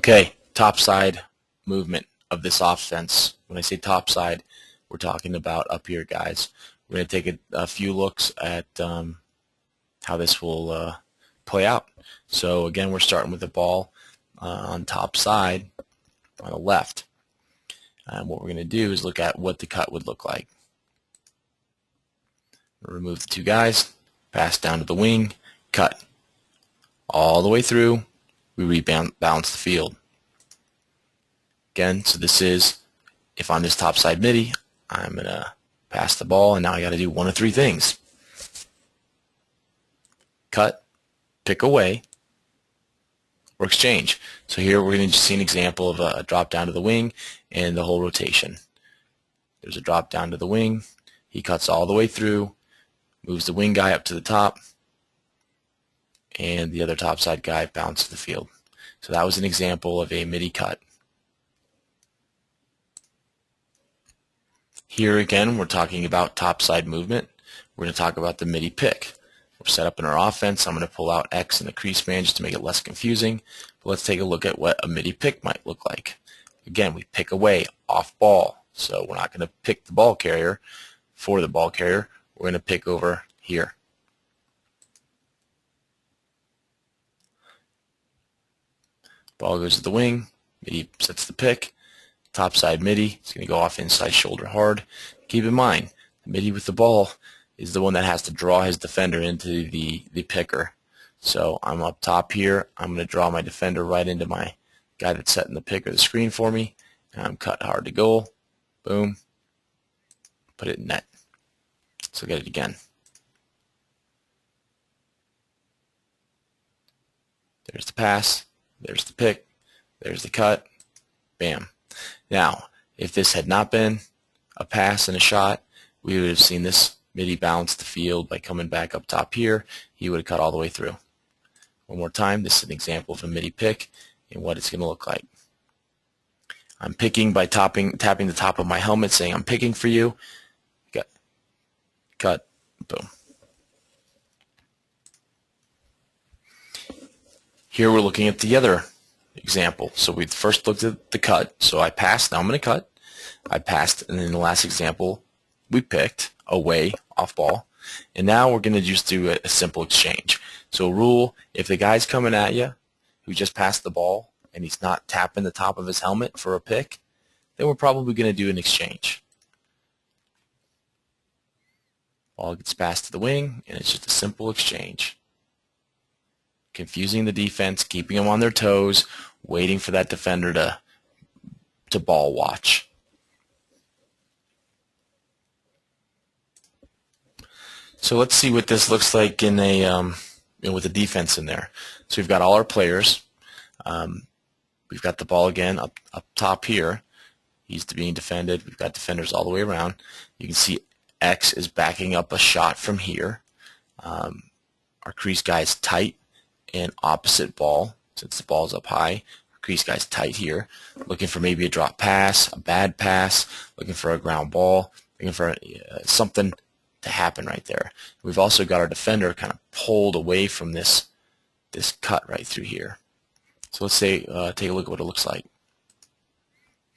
Okay, topside movement of this offense. When I say topside, we're talking about up here, guys. We're going to take a few looks at how this will play out. So again, we're starting with the ball on top side on the left. And what we're going to do is look at what the cut would look like. Remove the two guys, pass down to the wing, cut. All the way through, we rebalance the field. Again, so this is, if on this topside midi, I'm going to pass the ball, and now I got to do one of three things. Cut, pick away, or exchange. So here we're going to see an example of a drop down to the wing and the whole rotation. There's a drop down to the wing. He cuts all the way through, moves the wing guy up to the top, and the other topside guy bounces the field. So that was an example of a midi cut. Here again, we're talking about topside movement. We're going to talk about the midi pick. We're set up in our offense. I'm going to pull out X in the crease man just to make it less confusing. But let's take a look at what a midi pick might look like. Again, we pick away off ball. So we're not going to pick the ball carrier for the ball carrier. We're going to pick over here. Ball goes to the wing. Midi sets the pick. Topside midi, it's going to go off inside shoulder hard. Keep in mind, the midi with the ball is the one that has to draw his defender into the picker. So I'm up top here. I'm going to draw my defender right into my guy that's setting the pick or the screen for me. And I'm cut hard to goal. Boom. Put it in net. So get it again. There's the pass. There's the pick. There's the cut. Bam. Now, if this had not been a pass and a shot, we would have seen this midi bounce the field by coming back up top here. He would have cut all the way through. One more time, this is an example of a midi pick and what it's going to look like. I'm picking by tapping the top of my helmet, saying I'm picking for you. Cut, boom. Here we're looking at the other example. So we first looked at the cut. So I passed, now I'm going to cut. I passed, and in the last example, we picked away off ball. And now we're going to just do a simple exchange. So rule, if the guy's coming at you who just passed the ball and he's not tapping the top of his helmet for a pick, then we're probably going to do an exchange. Ball gets passed to the wing, and it's just a simple exchange. Confusing the defense, keeping them on their toes, waiting for that defender to ball watch. So let's see what this looks like in a with the defense in there. So we've got all our players. We've got the ball again up top here. He's being defended. We've got defenders all the way around. You can see X is backing up a shot from here. Our crease guy is tight and opposite ball, since the ball's up high. Our crease guy's tight here, looking for maybe a drop pass, a bad pass, looking for a ground ball, looking for something to happen right there. We've also got our defender kind of pulled away from this cut right through here. So let's say take a look at what it looks like.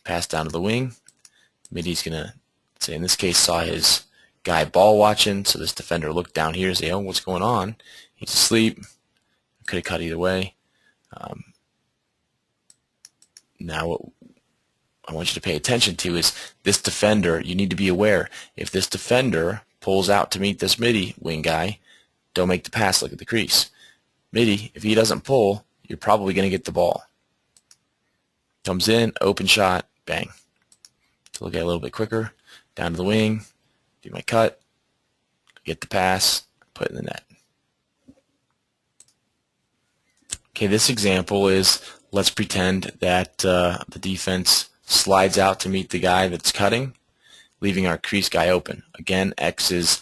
Pass down to the wing. Midi's gonna say, in this case, saw his guy ball watching, so this defender looked down here and say, oh, what's going on? He's asleep. Could have cut either way. Now what I want you to pay attention to is this defender. You need to be aware. If this defender pulls out to meet this midi wing guy, don't make the pass. Look at the crease. Midi, if he doesn't pull, you're probably going to get the ball. Comes in, open shot, bang. To look at it a little bit quicker, down to the wing, do my cut, get the pass, put it in the net. Okay, this example is, let's pretend that the defense slides out to meet the guy that's cutting, leaving our crease guy open. Again, X is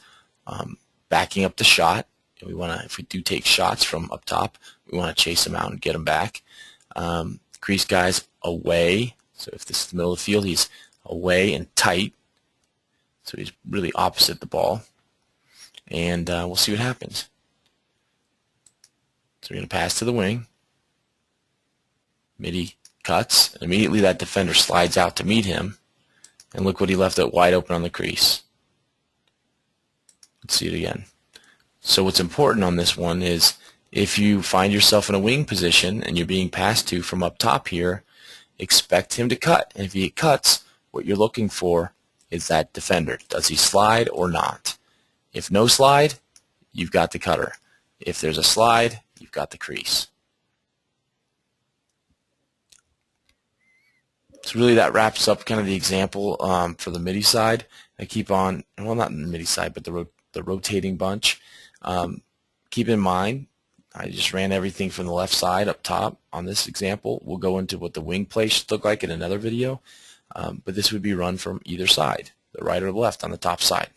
backing up the shot. And we want to, if we do take shots from up top, we want to chase him out and get him back. Crease guy's away. So if this is the middle of the field, he's away and tight. So he's really opposite the ball. And we'll see what happens. So we're going to pass to the wing. Midi cuts, and immediately that defender slides out to meet him, and look what he left it wide open on the crease. Let's see it again. So what's important on this one is if you find yourself in a wing position and you're being passed to from up top here, expect him to cut. And if he cuts, what you're looking for is that defender. Does he slide or not? If no slide, you've got the cutter. If there's a slide, you've got the crease. So really that wraps up kind of the example for the MIDI side. I keep on, well, not the MIDI side, but the rotating bunch. Keep in mind, I just ran everything from the left side up top on this example. We'll go into what the wing play should look like in another video, but this would be run from either side, the right or the left on the top side.